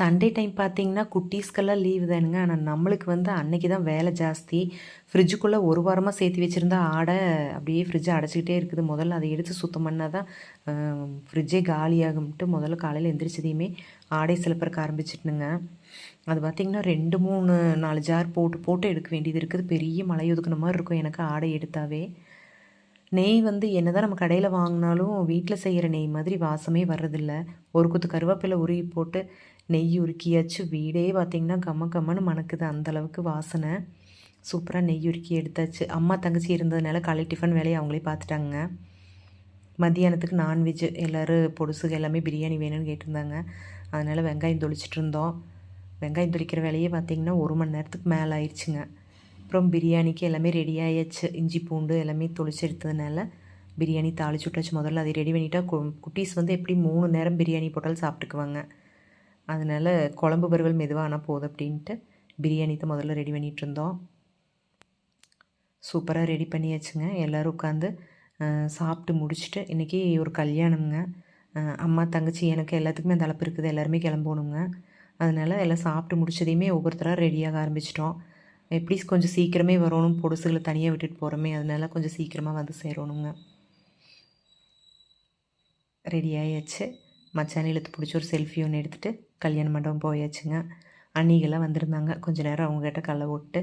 Sunday time பார்த்திங்கன்னா குட்டீஸ்க்கெல்லாம் leave தானுங்க. ஆனால் நம்மளுக்கு வந்து அன்னைக்கு தான் வேலை ஜாஸ்தி. ஃப்ரிட்ஜுக்குள்ளே ஒரு வாரமாக சேர்த்து வச்சுருந்தா ஆடை அப்படியே ஃப்ரிட்ஜை அடைச்சிக்கிட்டே இருக்குது. முதல்ல அதை எடுத்து சுத்தம் பண்ணால் தான் ஃப்ரிட்ஜே காலியாகும்ட்டு முதல்ல காலையில் எந்திரிச்சதையுமே ஆடை சிலப்பறக்க ஆரம்பிச்சிட்டுனுங்க. அது பார்த்திங்கன்னா 2, 3, 4 ஜார் போட்டு போட்டு எடுக்க வேண்டியது இருக்குது. பெரிய மலை ஒதுக்குன மாதிரி இருக்கும் எனக்கு ஆடை எடுத்தாவே. நெய் வந்து என்ன தான் நம்ம கடையில் வாங்கினாலும் வீட்டில் செய்கிற நெய் மாதிரி வாசமே வர்றதில்ல. ஒரு கொத்து கருவேப்பிலை உருவி போட்டு நெய் உருக்கியாச்சு. வீடே பார்த்திங்கன்னா கம்மன்னு மணக்குது, அந்தளவுக்கு வாசனை. சூப்பராக நெய் உருக்கி எடுத்தாச்சு. அம்மா தங்கச்சி இருந்ததுனால காலை டிஃபன் வேலையை அவங்களே பார்த்துட்டாங்க. மத்தியானத்துக்கு நான்வெஜ்ஜு எல்லோரும் பொடுசுக எல்லாமே பிரியாணி வேணும்னு கேட்டிருந்தாங்க. அதனால் வெங்காயம் தொளிச்சிட்டு இருந்தோம். வெங்காயம் தொளிக்கிற வேலையே பார்த்திங்கன்னா 1 மணி நேரத்துக்கு மேலே ஆயிடுச்சுங்க. அப்புறம் பிரியாணிக்கு எல்லாமே ரெடி ஆகியாச்சு. இஞ்சி பூண்டு எல்லாமே தொளிச்சு எடுத்ததுனால பிரியாணி தாளிச்சு விட்டாச்சு. முதல்ல அதை ரெடி பண்ணிட்டா குட்டீஸ் வந்து எப்படி 3 நேரம் பிரியாணி போட்டாலும் சாப்பிட்டுக்குவாங்க. அதனால் குழம்பு வறுவல் மெதுவாக ஆனால் போதும் அப்படின்ட்டு பிரியாணி தான் முதல்ல ரெடி பண்ணிகிட்டு இருந்தோம். சூப்பராக ரெடி பண்ணியாச்சுங்க. எல்லோரும் உட்காந்து சாப்பிட்டு முடிச்சுட்டு இன்றைக்கி ஒரு கல்யாணம்ங்க. அம்மா தங்கச்சி எனக்கு எல்லாத்துக்குமே அந்த அளப்பு இருக்குது. எல்லாருமே கிளம்பணுங்க. அதனால் எல்லாம் சாப்பிட்டு முடிச்சதையுமே ஒவ்வொருத்தராக ரெடியாக ஆரம்பிச்சிட்டோம். எப்படி கொஞ்சம் சீக்கிரமே வரணும், பொடுசுகளை தனியாக விட்டுட்டு போகிறோமே, அதனால் கொஞ்சம் சீக்கிரமாக வந்து சேரணுங்க. ரெடி ஆயாச்சு. மச்சான் இழுத்து பிடிச்சி ஒரு செல்ஃபி ஒன்று எடுத்துகிட்டு கல்யாண மண்டபம் போயாச்சுங்க. அன்னிகெல்லாம் வந்திருந்தாங்க. கொஞ்சம் நேரம் அவங்ககிட்ட கல்லை விட்டு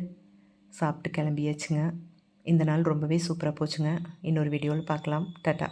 சாப்பிட்டு கிளம்பியாச்சுங்க. இந்த நாள் ரொம்பவே சூப்பராக போச்சுங்க. இன்னொரு வீடியோவில் பார்க்கலாம். டாட்டா.